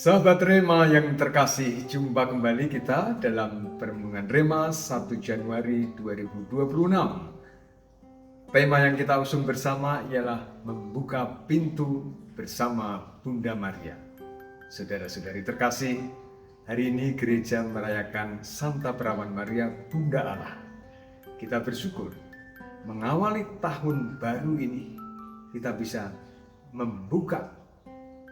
Sahabat Rema yang terkasih, jumpa kembali kita dalam Perenungan Rema 1 Januari 2026. Tema yang kita usung bersama ialah membuka pintu bersama Bunda Maria. Saudara-saudari terkasih, hari ini gereja merayakan Santa Perawan Maria, Bunda Allah. Kita bersyukur mengawali tahun baru ini, kita bisa membuka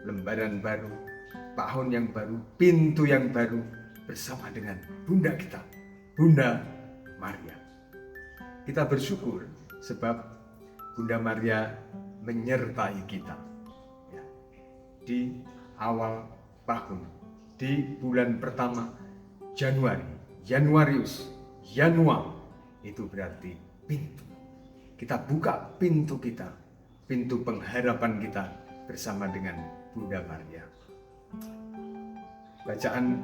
lembaran baru, tahun yang baru, pintu yang baru bersama dengan Bunda kita, Bunda Maria. Kita bersyukur sebab Bunda Maria menyertai kita di awal tahun, di bulan pertama Januarius, Januar, itu berarti pintu. Kita buka pintu kita, pintu pengharapan kita bersama dengan Bunda Maria. Bacaan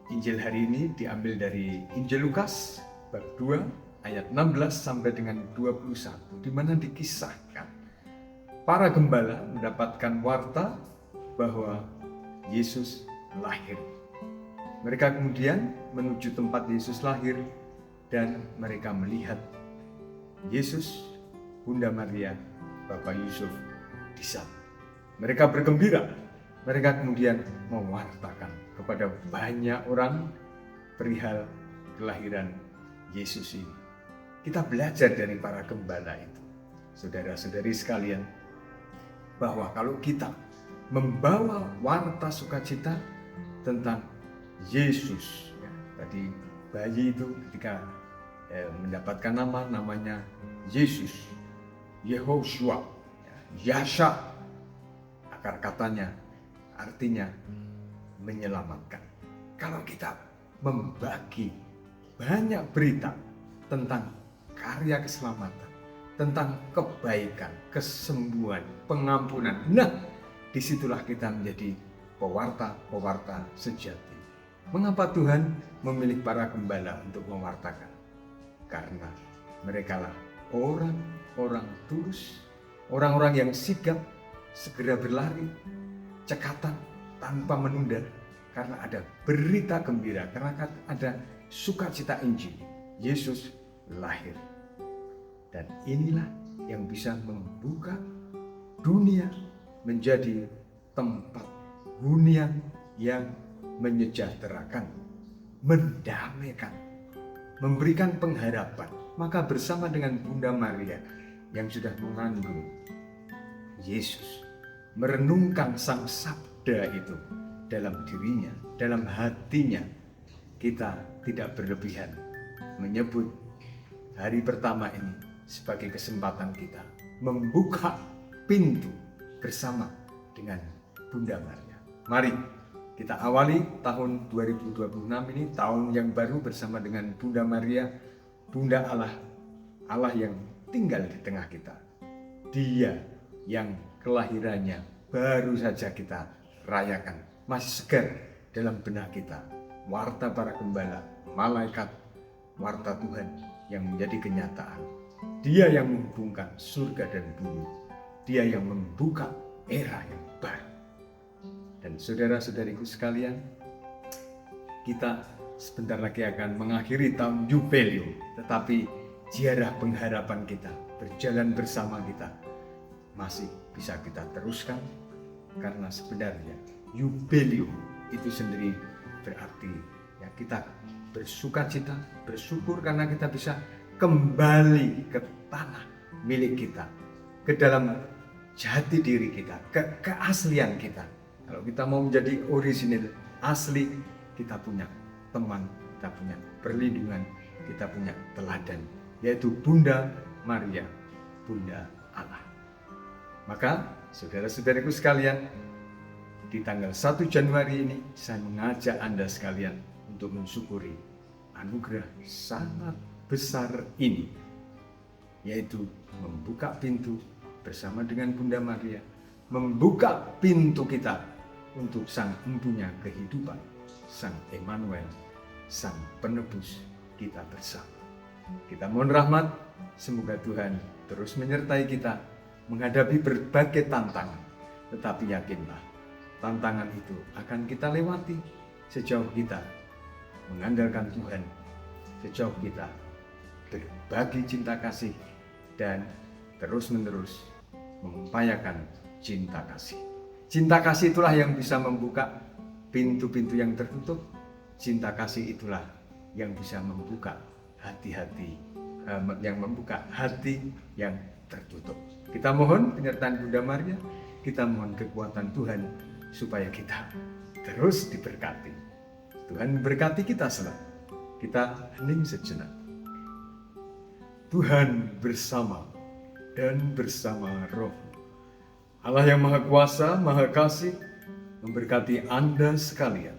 Injil hari ini diambil dari Injil Lukas bab 2 ayat 16 sampai dengan 21, di mana dikisahkan para gembala mendapatkan warta bahwa Yesus lahir. Mereka kemudian menuju tempat Yesus lahir dan mereka melihat Yesus, Bunda Maria, Bapak Yusuf di sana. Mereka bergembira. Mereka kemudian mewartakan kepada banyak orang perihal kelahiran Yesus ini. Kita belajar dari para gembala itu, saudara-saudari sekalian, bahwa kalau kita membawa warta sukacita tentang Yesus, tadi bayi itu ketika mendapatkan namanya Yesus, Yehoshua, Yasha, akar katanya artinya menyelamatkan. Kalau kita membagi banyak berita tentang karya keselamatan, tentang kebaikan, kesembuhan, pengampunan, nah disitulah kita menjadi pewarta sejati. Mengapa Tuhan memilih para gembala untuk mewartakan? Karena merekalah orang-orang tulus, orang-orang yang sigap segera berlari, cekatan tanpa menunda, karena ada berita gembira, karena ada sukacita Injil. Yesus lahir. Dan inilah yang bisa membuka dunia menjadi tempat hunian yang menyejahterakan, mendamaikan, memberikan pengharapan. Maka bersama dengan Bunda Maria yang sudah mengandung Yesus, merenungkan sang sabda itu dalam dirinya, dalam hatinya, kita tidak berlebihan menyebut hari pertama ini sebagai kesempatan kita membuka pintu bersama dengan Bunda Maria. Mari kita awali tahun 2026 ini, tahun yang baru bersama dengan Bunda Maria, Bunda Allah, Allah yang tinggal di tengah kita. Dia yang kelahirannya baru saja kita rayakan, masih segar dalam benak kita. Warta para gembala, malaikat, warta Tuhan yang menjadi kenyataan. Dia yang menghubungkan surga dan bumi. Dia yang membuka era yang baru. Dan saudara-saudariku sekalian, kita sebentar lagi akan mengakhiri tahun Jubileum, tetapi ziarah pengharapan kita, berjalan bersama kita, masih bisa kita teruskan, karena sebenarnya Jubileum itu sendiri berarti ya kita bersukacita, bersyukur karena kita bisa kembali ke tanah milik kita, ke dalam jati diri kita, ke keaslian kita. Kalau kita mau menjadi orisinil, asli, kita punya teman, kita punya perlindungan, kita punya teladan, yaitu Bunda Maria, Bunda Allah. Maka saudara-saudariku sekalian, di tanggal 1 Januari ini saya mengajak Anda sekalian untuk mensyukuri anugerah sangat besar ini, yaitu membuka pintu bersama dengan Bunda Maria, membuka pintu kita untuk Sang Empunya kehidupan, Sang Emmanuel, Sang Penebus kita bersama. Kita mohon rahmat, semoga Tuhan terus menyertai kita menghadapi berbagai tantangan, tetapi yakinlah tantangan itu akan kita lewati sejauh kita mengandalkan Tuhan, sejauh kita berbagi cinta kasih dan terus-menerus mengupayakan cinta kasih. Cinta kasih itulah yang bisa membuka pintu-pintu yang tertutup. Cinta kasih itulah yang bisa membuka hati-hati, yang membuka hati yang tertutup. Kita mohon penyertaan Bunda Maria, kita mohon kekuatan Tuhan supaya kita terus diberkati. Tuhan berkati kita selalu. Kita hening sejenak. Tuhan bersama dan bersama Roh. Allah yang Maha Kuasa, Maha Kasih, memberkati Anda sekalian,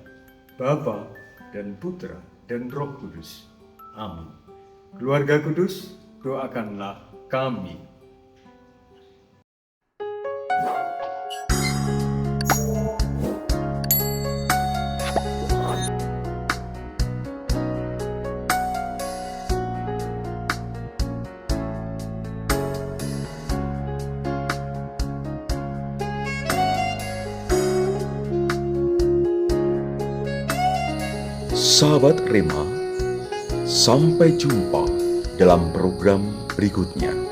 Bapa dan Putra dan Roh Kudus. Amin. Keluarga kudus, doakanlah kami. Sahabat Rema, sampai jumpa dalam program berikutnya.